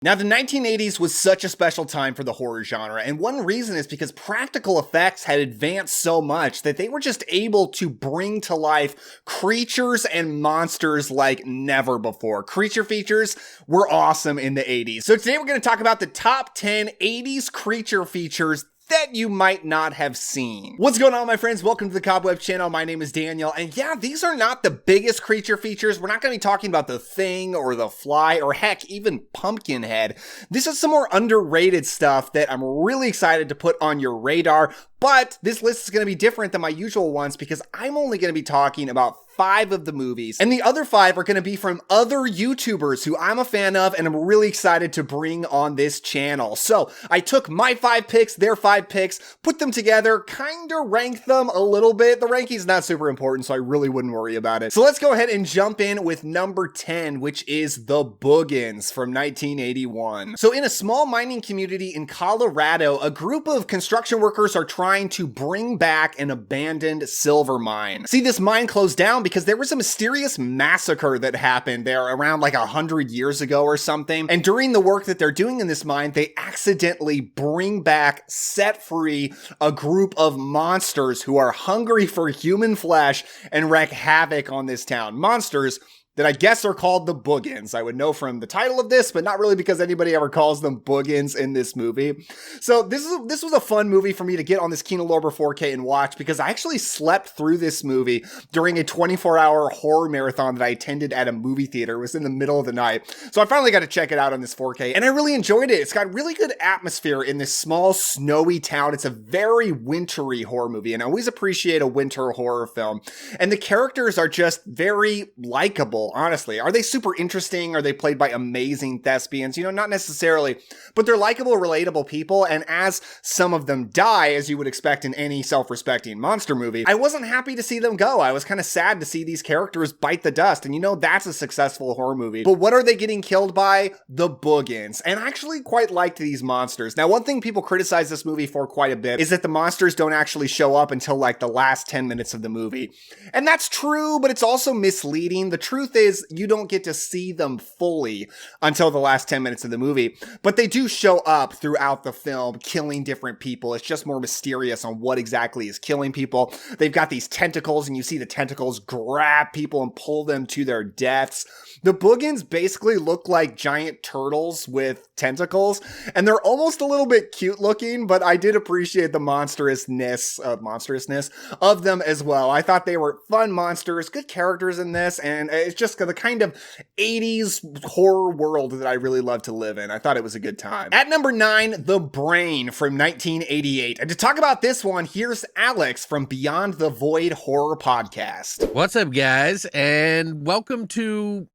Now, the 1980s was such a special time for the horror genre, and one reason is because practical effects had advanced so much that they were just able to bring to life creatures and monsters like never before. Creature features were awesome in the 80s. So today we're going to talk about the top 10 80s creature features that you might not have seen. What's going on, my friends? Welcome to the Cobweb channel. My name is Daniel, and yeah, these are not the biggest creature features. We're not going to be talking about the Thing or the Fly or heck, even Pumpkinhead. This is some more underrated stuff that I'm really excited to put on your radar. But this list is going to be different than my usual ones because I'm only going to be talking about 5 of the movies. And the other 5 are going to be from other YouTubers who I'm a fan of and I'm really excited to bring on this channel. So I took my 5 picks, their 5 picks, put them together, kind of ranked them a little bit. The ranking's not super important, so I really wouldn't worry about it. So let's go ahead and jump in with number 10, which is the Boogins from 1981. So in a small mining community in Colorado, a group of construction workers are trying to bring back an abandoned silver mine. See, this mine closed down because there was a mysterious massacre that happened there around like 100 years ago or something. And during the work that they're doing in this mine, they accidentally bring back, set free, a group of monsters who are hungry for human flesh and wreak havoc on this town. Monsters that I guess are called the Boogins. I would know from the title of this, but not really because anybody ever calls them Boogins in this movie. So this was a fun movie for me to get on this Kino Lorber 4K and watch because I actually slept through this movie during a 24-hour horror marathon that I attended at a movie theater. It was in the middle of the night. So I finally got to check it out on this 4K and I really enjoyed it. It's got really good atmosphere in this small snowy town. It's a very wintry horror movie and I always appreciate a winter horror film. And the characters are just very likable. Honestly, are they super interesting? Are they played by amazing thespians? You know, not necessarily, but they're likable, relatable people. And as some of them die, as you would expect in any self-respecting monster movie, I wasn't happy to see them go. I was kind of sad to see these characters bite the dust. And you know, that's a successful horror movie. But what are they getting killed by? The Boogins. And I actually quite liked these monsters. Now, one thing people criticize this movie for quite a bit is that the monsters don't actually show up until like the last 10 minutes of the movie. And that's true, but it's also misleading. The truth is you don't get to see them fully until the last 10 minutes of the movie, but they do show up throughout the film, killing different people. It's just more mysterious on what exactly is killing people. They've got these tentacles and you see the tentacles grab people and pull them to their deaths. The Boogins basically look like giant turtles with tentacles, and they're almost a little bit cute looking, but I did appreciate the monstrousness of them as well. I thought they were fun monsters, good characters in this, and it's just the kind of 80s horror world that I really love to live in. I thought it was a good time. At number 9, The Brain from 1988. And to talk about this one, here's Alex from Beyond the Void Horror Podcast. What's up, guys? And welcome to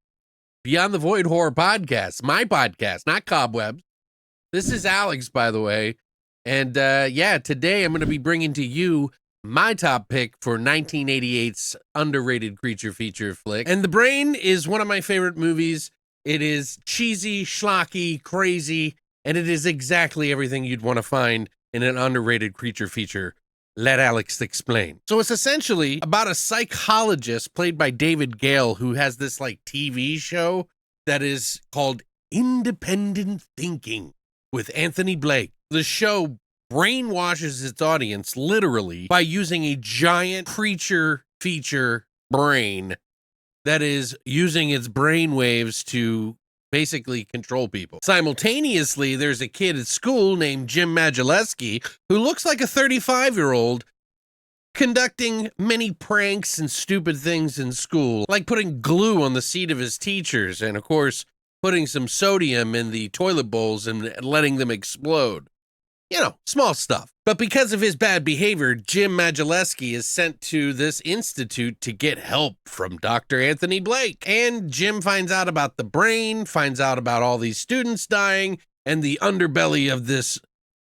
Beyond the Void Horror Podcast, my podcast, not Cobwebs. This is Alex, by the way. And yeah, today I'm going to be bringing to you my top pick for 1988's underrated creature feature flick. And The Brain is one of my favorite movies. It is cheesy, schlocky, crazy, and it is exactly everything you'd want to find in an underrated creature feature. Let Alex explain. So it's essentially about a psychologist played by David Gale who has this like TV show that is called Independent Thinking with Anthony Blake. The show brainwashes its audience literally by using a giant creature feature brain that is using its brain waves to basically control people. Simultaneously, there's a kid at school named Jim Majaleski who looks like a 35-year-old conducting many pranks and stupid things in school, like putting glue on the seat of his teachers and, of course, putting some sodium in the toilet bowls and letting them explode. You know, small stuff. But because of his bad behavior, Jim Majaleski is sent to this institute to get help from Dr. Anthony Blake. And Jim finds out about the brain, finds out about all these students dying, and the underbelly of this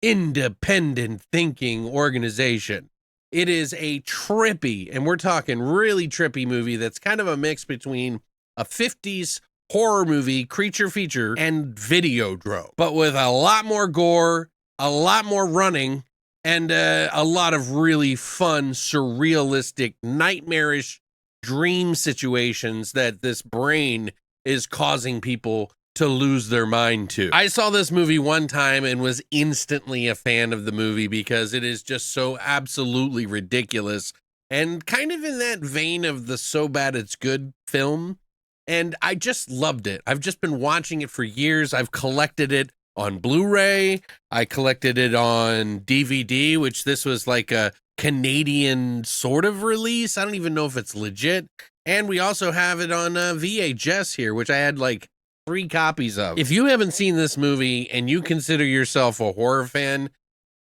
independent thinking organization. It is a trippy, and we're talking really trippy movie that's kind of a mix between a 50s horror movie, creature feature, and Videodrome, but with a lot more gore, a lot more running, and a lot of really fun, surrealistic, nightmarish dream situations that this brain is causing people to lose their mind to. I saw this movie one time and was instantly a fan of the movie because it is just so absolutely ridiculous and kind of in that vein of the So Bad It's Good film. And I just loved it. I've just been watching it for years. I've collected it on Blu-ray. I collected it on DVD, which this was like a Canadian sort of release. I don't even know if it's legit. And we also have it on VHS here, which I had like 3 copies of. If you haven't seen this movie and you consider yourself a horror fan,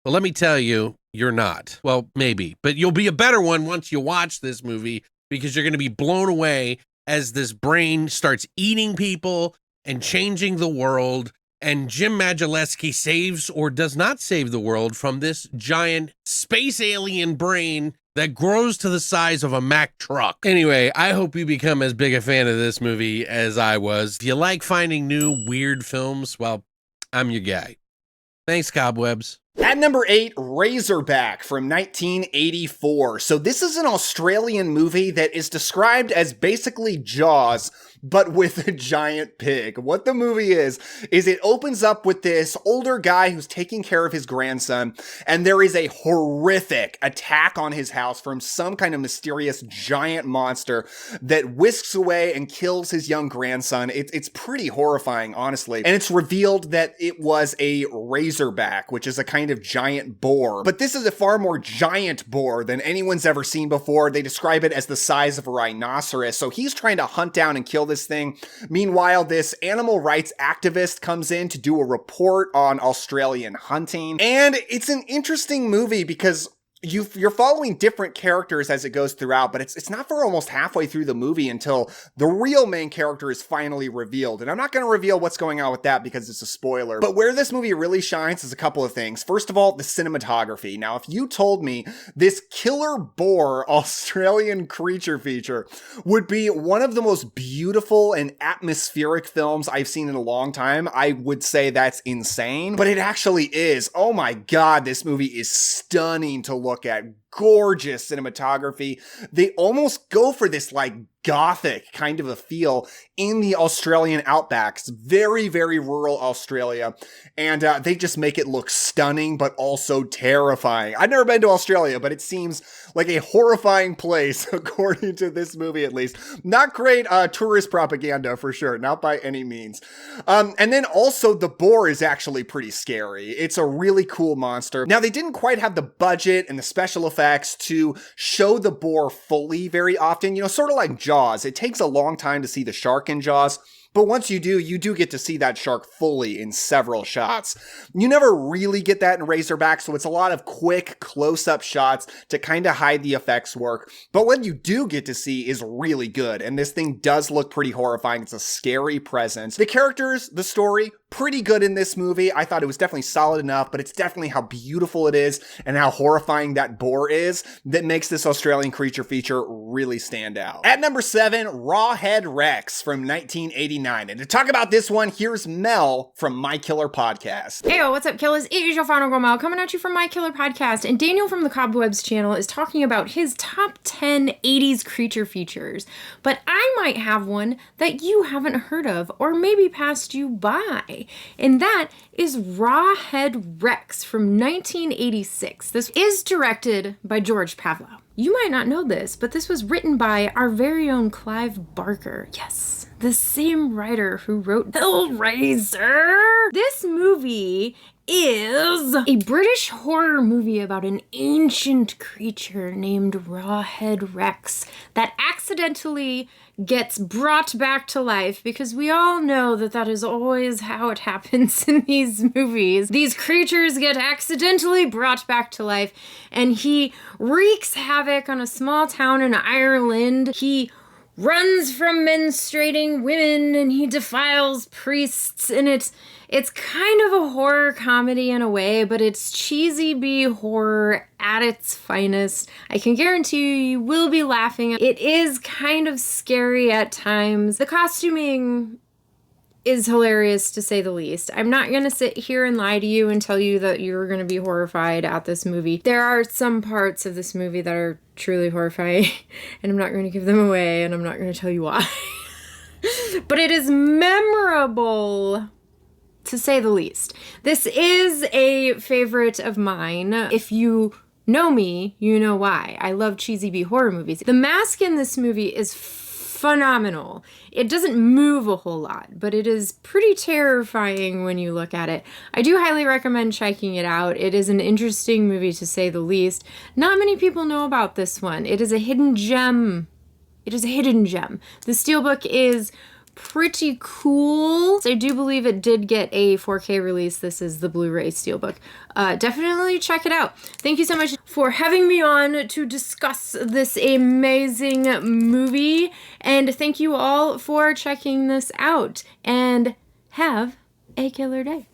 well, let me tell you, you're not. Well, maybe, but you'll be a better one once you watch this movie because you're going to be blown away as this brain starts eating people and changing the world, and Jim Majelecki saves or does not save the world from this giant space alien brain that grows to the size of a Mack truck. Anyway, I hope you become as big a fan of this movie as I was. If you like finding new, weird films, well, I'm your guy. Thanks, Cobwebs. At number 8, Razorback from 1984. So this is an Australian movie that is described as basically Jaws, but with a giant pig. What the movie is it opens up with this older guy who's taking care of his grandson, and there is a horrific attack on his house from some kind of mysterious giant monster that whisks away and kills his young grandson. It's pretty horrifying, honestly. And it's revealed that it was a razorback, which is a kind of giant boar. But this is a far more giant boar than anyone's ever seen before. They describe it as the size of a rhinoceros. So he's trying to hunt down and kill this thing. Meanwhile, this animal rights activist comes in to do a report on Australian hunting. And it's an interesting movie because you're following different characters as it goes throughout, but it's not for almost halfway through the movie until the real main character is finally revealed. And I'm not going to reveal what's going on with that because it's a spoiler. But where this movie really shines is a couple of things. First of all, the cinematography. Now, if you told me this killer boar Australian creature feature would be one of the most beautiful and atmospheric films I've seen in a long time, I would say that's insane. But it actually is. Oh my God, this movie is stunning to look at. Gorgeous cinematography. They almost go for this like gothic kind of a feel in the Australian outback. It's very, very rural Australia. And they just make it look stunning, but also terrifying. I've never been to Australia, but it seems like a horrifying place, according to this movie at least. Not great tourist propaganda for sure, not by any means. And then also the boar is actually pretty scary. It's a really cool monster. Now, they didn't quite have the budget and the special effects to show the boar fully very often, sort of like Jaws. It takes a long time to see the shark in Jaws, but once you do get to see that shark fully in several shots. You never really get that in Razorback, so it's a lot of quick close-up shots to kind of hide the effects work. But what you do get to see is really good, and this thing does look pretty horrifying. It's a scary presence. The characters, the story, pretty good in this movie. I thought it was definitely solid enough, but it's definitely how beautiful it is and how horrifying that boar is that makes this Australian creature feature really stand out. At number 7, Rawhead Rex from 1989. And to talk about this one, here's Mel from My Killer Podcast. Hey, what's up, killers? It is your final girl Mel coming at you from My Killer Podcast. And Daniel from the Cobwebs channel is talking about his top 10 80s creature features. But I might have one that you haven't heard of or maybe passed you by. And that is Rawhead Rex from 1986. This is directed by George Pavlo. You might not know this, but this was written by our very own Clive Barker. Yes, the same writer who wrote Hellraiser. This movie is a British horror movie about an ancient creature named Rawhead Rex that accidentally gets brought back to life, because we all know that that is always how it happens in these movies. These creatures get accidentally brought back to life, and he wreaks havoc on a small town in Ireland. He runs from menstruating women, and he defiles priests, and it's kind of a horror comedy in a way, but it's cheesy B horror at its finest. I can guarantee you will be laughing. It is kind of scary at times. The costuming is hilarious, to say the least. I'm not going to sit here and lie to you and tell you that you're going to be horrified at this movie. There are some parts of this movie that are truly horrifying, and I'm not going to give them away, and I'm not going to tell you why. But it is memorable, to say the least. This is a favorite of mine. If you know me, you know why. I love cheesy B horror movies. The mask in this movie is phenomenal. It doesn't move a whole lot, but it is pretty terrifying when you look at it. I do highly recommend checking it out. It is an interesting movie, to say the least. Not many people know about this one. It is a hidden gem. It is a hidden gem. The steelbook is pretty cool. I do believe it did get a 4K release. This is the Blu-ray steelbook. Definitely check it out. Thank you so much for having me on to discuss this amazing movie. And thank you all for checking this out. And have a killer day.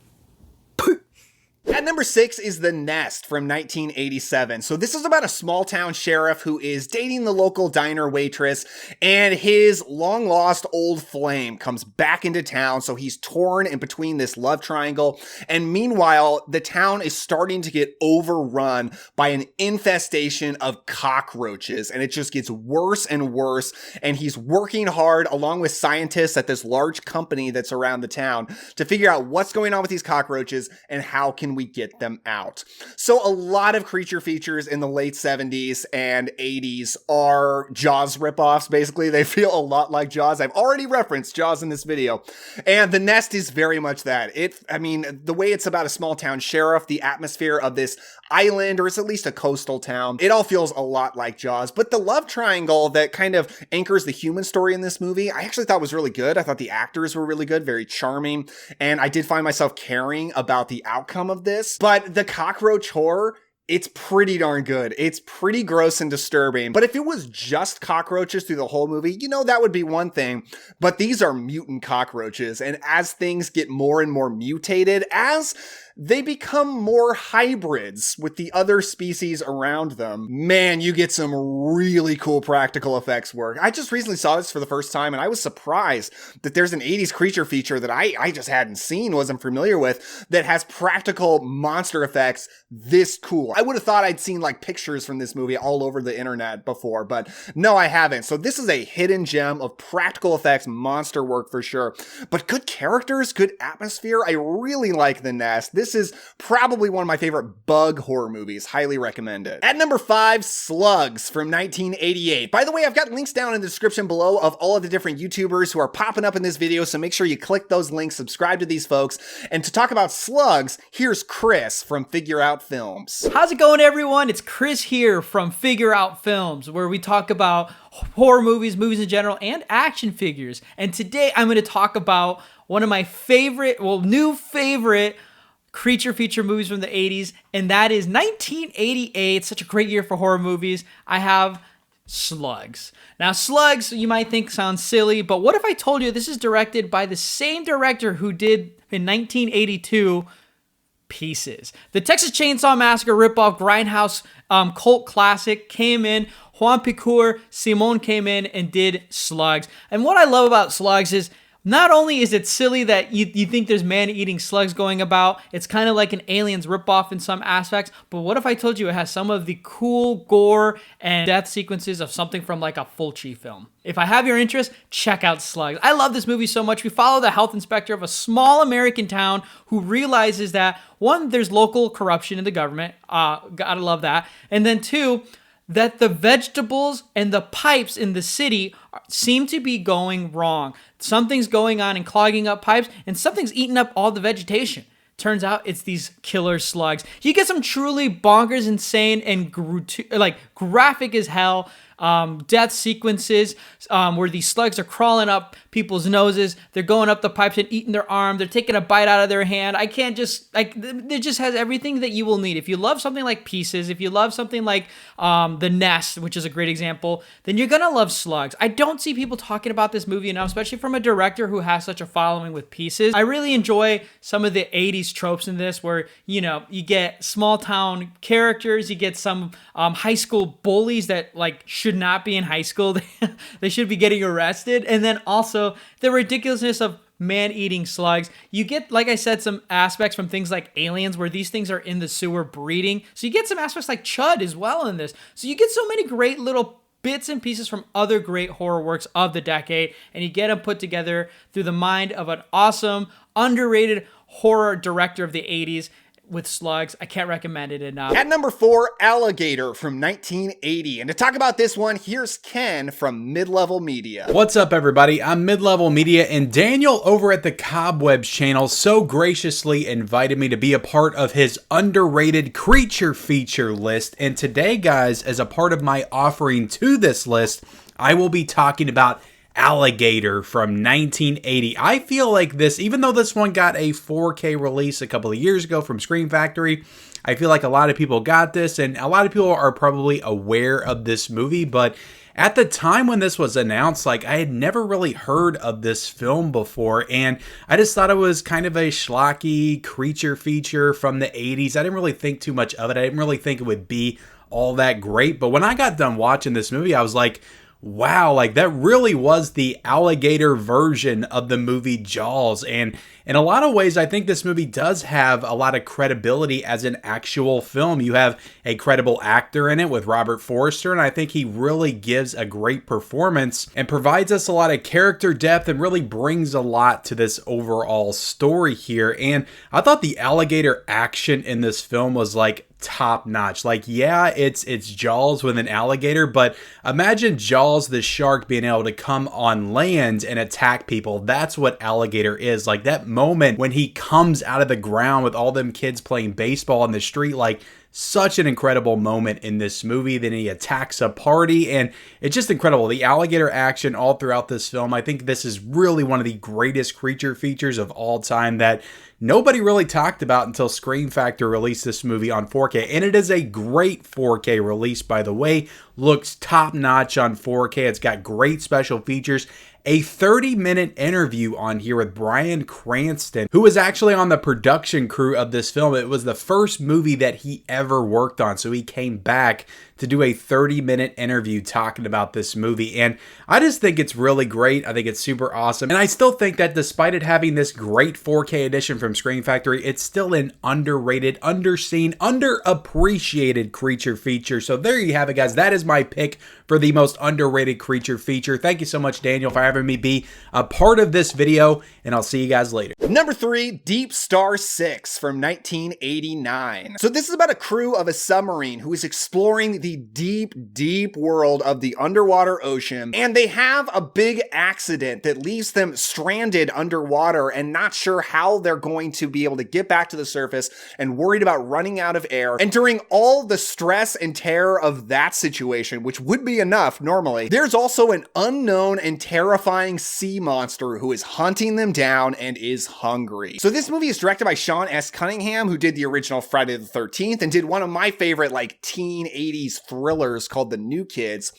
At number 6 is The Nest from 1987. So this is about a small town sheriff who is dating the local diner waitress, and his long lost old flame comes back into town. So he's torn in between this love triangle. And meanwhile, the town is starting to get overrun by an infestation of cockroaches, and it just gets worse and worse. And he's working hard along with scientists at this large company that's around the town to figure out what's going on with these cockroaches and how can we get them out. So a lot of creature features in the late 70s and 80s are Jaws ripoffs. Basically, they feel a lot like Jaws. I've already referenced Jaws in this video. And The Nest is very much that. The way it's about a small town sheriff, the atmosphere of this island, or it's at least a coastal town, it all feels a lot like Jaws. But the love triangle that kind of anchors the human story in this movie, I actually thought was really good. I thought the actors were really good, very charming. And I did find myself caring about the outcome of this. But the cockroach horror, it's pretty darn good. It's pretty gross and disturbing. But if it was just cockroaches through the whole movie, that would be one thing. But these are mutant cockroaches. And as things get more and more mutated, as they become more hybrids with the other species around them, man, you get some really cool practical effects work. I just recently saw this for the first time, and I was surprised that there's an 80s creature feature that I just hadn't seen, wasn't familiar with, that has practical monster effects this cool. I would have thought I'd seen like pictures from this movie all over the internet before, but no, I haven't. So this is a hidden gem of practical effects, monster work for sure. But good characters, good atmosphere. I really like The Nest. This is probably one of my favorite bug horror movies. Highly recommend it. At number 5, Slugs from 1988. By the way, I've got links down in the description below of all of the different YouTubers who are popping up in this video, so make sure you click those links, subscribe to these folks. And to talk about Slugs, here's Chris from Figure Out Films. How's it going, everyone? It's Chris here from Figure Out Films, where we talk about horror movies, movies in general, and action figures. And today I'm going to talk about one of my new favorite creature feature movies from the 80s, and that is 1988. It's such a great year for horror movies. I have Slugs. Now, Slugs, you might think sounds silly, but what if I told you this is directed by the same director who did in 1982 Pieces? The Texas Chainsaw Massacre ripoff grindhouse cult classic came in. Juan Picour Simon came in and did Slugs. And what I love about Slugs is not only is it silly that you think there's man-eating slugs going about, it's kind of like an Aliens ripoff in some aspects, but what if I told you it has some of the cool gore and death sequences of something from like a Fulci film? If I have your interest, check out Slugs. I love this movie so much. We follow the health inspector of a small American town who realizes that, one, there's local corruption in the government. Gotta love that. And then two, that the vegetables and the pipes in the city seem to be going wrong. Something's going on and clogging up pipes, and something's eating up all the vegetation. Turns out it's these killer slugs. You get some truly bonkers, insane, and graphic as hell death sequences where these slugs are crawling up people's noses. They're going up the pipes and eating their arm. They're taking a bite out of their hand. It just has everything that you will need. If you love something like Pieces, if you love something like The Nest, which is a great example, then you're gonna love Slugs. I don't see people talking about this movie enough, especially from a director who has such a following with Pieces. I really enjoy some of the 80s tropes in this where, you get small town characters, you get some high school bullies that should not be in high school. They should be getting arrested. And then also the ridiculousness of man-eating slugs. You get, like I said, some aspects from things like Aliens where these things are in the sewer breeding. So you get some aspects like Chud as well in this. So you get so many great little bits and pieces from other great horror works of the decade, and you get them put together through the mind of an awesome, underrated horror director of the 80s with Slugs. I can't recommend it enough. At number 4, Alligator from 1980. And to talk about this one, here's Ken from Mid-Level Media. What's up, everybody? I'm Mid-Level Media, and Daniel over at the Cobwebs channel so graciously invited me to be a part of his underrated creature feature list. And today, guys, as a part of my offering to this list, I will be talking about Alligator from 1980. I feel like this, even though this one got a 4K release a couple of years ago from Scream Factory, I feel like a lot of people got this, and a lot of people are probably aware of this movie, but at the time when this was announced, like, I had never really heard of this film before, and I just thought it was kind of a schlocky creature feature from the 80s. I didn't really think too much of it. I didn't really think it would be all that great, but when I got done watching this movie, I was like, wow, like that really was the Alligator version of the movie Jaws. And in a lot of ways, I think this movie does have a lot of credibility as an actual film. You have a credible actor in it with Robert Forster, and I think he really gives a great performance and provides us a lot of character depth and really brings a lot to this overall story here. And I thought the alligator action in this film was like top notch. Like, yeah, it's Jaws with an alligator, but imagine Jaws the shark being able to come on land and attack people. That's what Alligator is. Like, that moment when he comes out of the ground with all them kids playing baseball in the street, like, such an incredible moment in this movie. Then he attacks a party, and it's just incredible. The alligator action all throughout this film. I think this is really one of the greatest creature features of all time that nobody really talked about until Scream Factory released this movie on 4K. And it is a great 4K release, by the way. Looks top notch on 4K. It's got great special features. A 30-minute interview on here with Bryan Cranston, who was actually on the production crew of this film. It was the first movie that he ever worked on, so he came back to do a 30-minute interview talking about this movie. And I just think it's really great. I think it's super awesome. And I still think that despite it having this great 4K edition from Scream Factory, it's still an underrated, underseen, underappreciated creature feature. So there you have it, guys. That is my pick for the most underrated creature feature. Thank you so much, Daniel, for having me be a part of this video, and I'll see you guys later. Number 3, Deepstar 6 from 1989. So this is about a crew of a submarine who is exploring the deep, deep world of the underwater ocean, and they have a big accident that leaves them stranded underwater and not sure how they're going to be able to get back to the surface and worried about running out of air. And during all the stress and terror of that situation, which would be enough normally, there's also an unknown and terrifying sea monster who is hunting them down and is hungry. So this movie is directed by Sean S. Cunningham, who did the original Friday the 13th and did one of my favorite like teen 80s thrillers called The New Kids.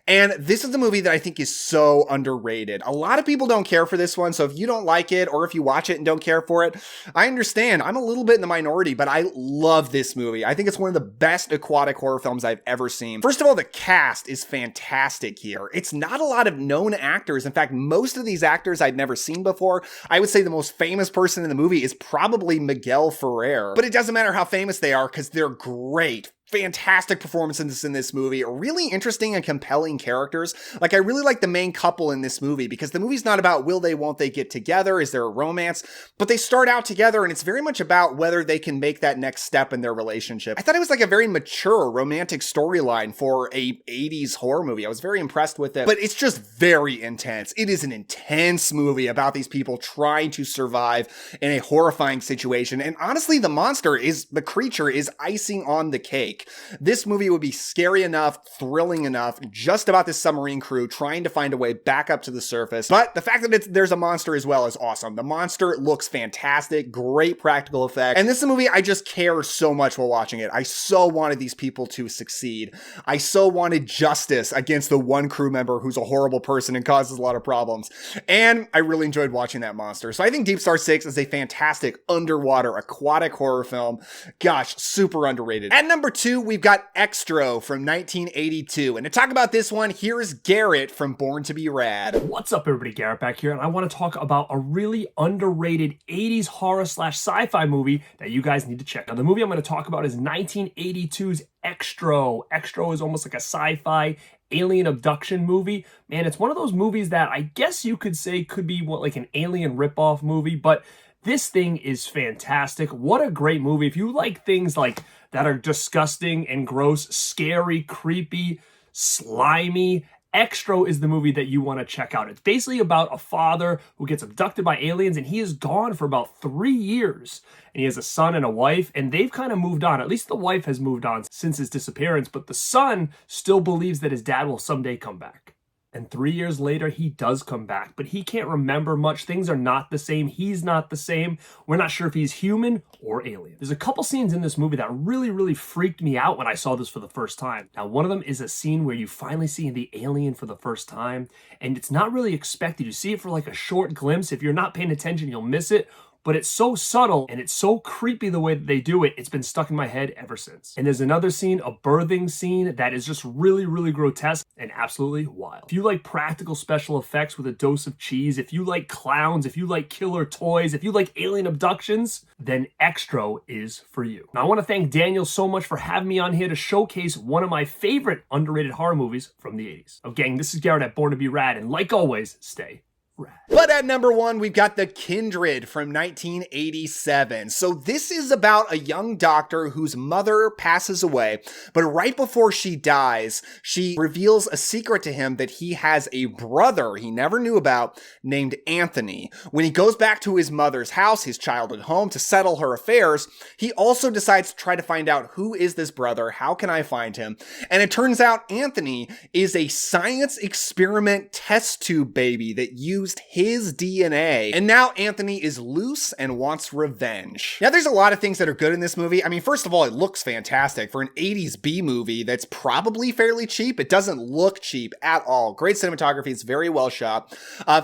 And this is the movie that I think is so underrated. A lot of people don't care for this one, so if you don't like it or if you watch it and don't care for it, I understand. I'm a little bit in the minority, but I love this movie. I think it's one of the best aquatic horror films I've ever seen. First of all, the cast is fantastic here. It's not a lot of known actors. In fact, most of these actors I'd never seen before. I would say the most famous person in the movie is probably Miguel Ferrer, but it doesn't matter how famous they are because they're great. Fantastic performances in this movie, really interesting and compelling characters. Like, I really like the main couple in this movie because the movie's not about will they, won't they get together, is there a romance, but they start out together and it's very much about whether they can make that next step in their relationship. I thought it was like a very mature romantic storyline for a 80s horror movie. I was very impressed with it, but it's just very intense. It is an intense movie about these people trying to survive in a horrifying situation. And honestly, the creature is icing on the cake. This movie would be scary enough, thrilling enough, just about this submarine crew trying to find a way back up to the surface. But the fact that there's a monster as well is awesome. The monster looks fantastic, great practical effects. And this is a movie I just care so much while watching it. I so wanted these people to succeed. I so wanted justice against the one crew member who's a horrible person and causes a lot of problems. And I really enjoyed watching that monster. So I think Deepstar 6 is a fantastic underwater aquatic horror film. Gosh, super underrated. At number 2, we've got Extro from 1982. And to talk about this one, here's Garrett from Born to Be Rad. What's up, everybody? Garrett back here, and I want to talk about a really underrated 80s horror / sci-fi movie that you guys need to check. Now, the movie I'm going to talk about is 1982's Extro. Extro is almost like a sci-fi alien abduction movie. Man, it's one of those movies that I guess you could say could be like an alien ripoff movie, but this thing is fantastic. What a great movie. If you like things like that are disgusting and gross, scary, creepy, slimy, Extro is the movie that you want to check out. It's basically about a father who gets abducted by aliens, and he is gone for about 3 years. And he has a son and a wife, and they've kind of moved on. At least the wife has moved on since his disappearance, but the son still believes that his dad will someday come back. And 3 years later, he does come back, but he can't remember much. Things are not the same. He's not the same. We're not sure if he's human or alien. There's a couple scenes in this movie that really freaked me out when I saw this for the first time. Now, one of them is a scene where you finally see the alien for the first time, and it's not really expected. You see it for like a short glimpse. If you're not paying attention, you'll miss it. But it's so subtle and it's so creepy the way that they do it. It's been stuck in my head ever since. And there's another scene, a birthing scene, that is just really grotesque and absolutely wild. If you like practical special effects with a dose of cheese, if you like clowns, if you like killer toys, if you like alien abductions, then Extro is for you. Now, I want to thank Daniel so much for having me on here to showcase one of my favorite underrated horror movies from the 80s. Oh, gang, this is Garrett at Born to Be Rad, and like always, stay rad. But at number 1, we've got The Kindred from 1987. So this is about a young doctor whose mother passes away, but right before she dies, she reveals a secret to him that he has a brother he never knew about named Anthony. When he goes back to his mother's house, his childhood home, to settle her affairs, he also decides to try to find out who is this brother, how can I find him? And it turns out Anthony is a science experiment test tube baby that used his DNA. And now Anthony is loose and wants revenge. Now, there's a lot of things that are good in this movie. I mean, first of all, it looks fantastic. For an 80s B movie that's probably fairly cheap, it doesn't look cheap at all. Great cinematography. It's very well shot.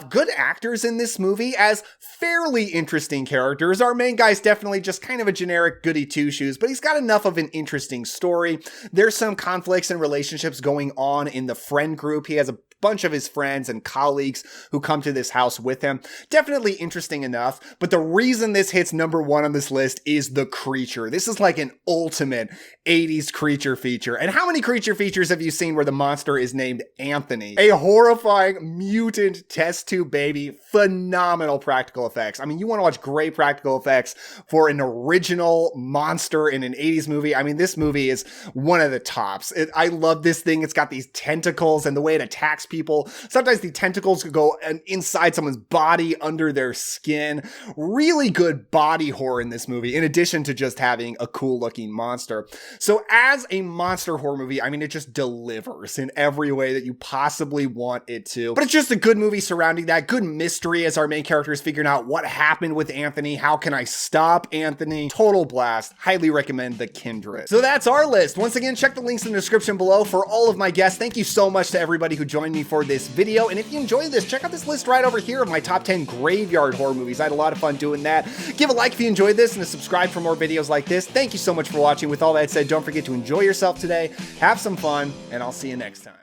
Good actors in this movie as fairly interesting characters. Our main guy's definitely just kind of a generic goody two-shoes, but he's got enough of an interesting story. There's some conflicts and relationships going on in the friend group. He has a bunch of his friends and colleagues who come to this house with him. Definitely interesting enough, but the reason this hits number 1 on this list is the creature. This is like an ultimate 80s creature feature. And how many creature features have you seen where the monster is named Anthony? A horrifying mutant test tube baby. Phenomenal practical effects. I mean, you want to watch great practical effects for an original monster in an 80s movie. I mean, this movie is one of the tops. I love this thing. It's got these tentacles and the way it attacks people. Sometimes the tentacles could go inside someone's body, under their skin. Really good body horror in this movie, in addition to just having a cool looking monster. So as a monster horror movie, I mean, it just delivers in every way that you possibly want it to. But it's just a good movie surrounding that. Good mystery as our main character is figuring out what happened with Anthony. How can I stop Anthony? Total blast. Highly recommend The Kindred. So that's our list. Once again, check the links in the description below for all of my guests. Thank you so much to everybody who joined me for this video. And if you enjoyed this, check out this list right over here of my top 10 graveyard horror movies. I had a lot of fun doing that. Give a like if you enjoyed this and subscribe for more videos like this. Thank you so much for watching. With all that said, don't forget to enjoy yourself today, have some fun, and I'll see you next time.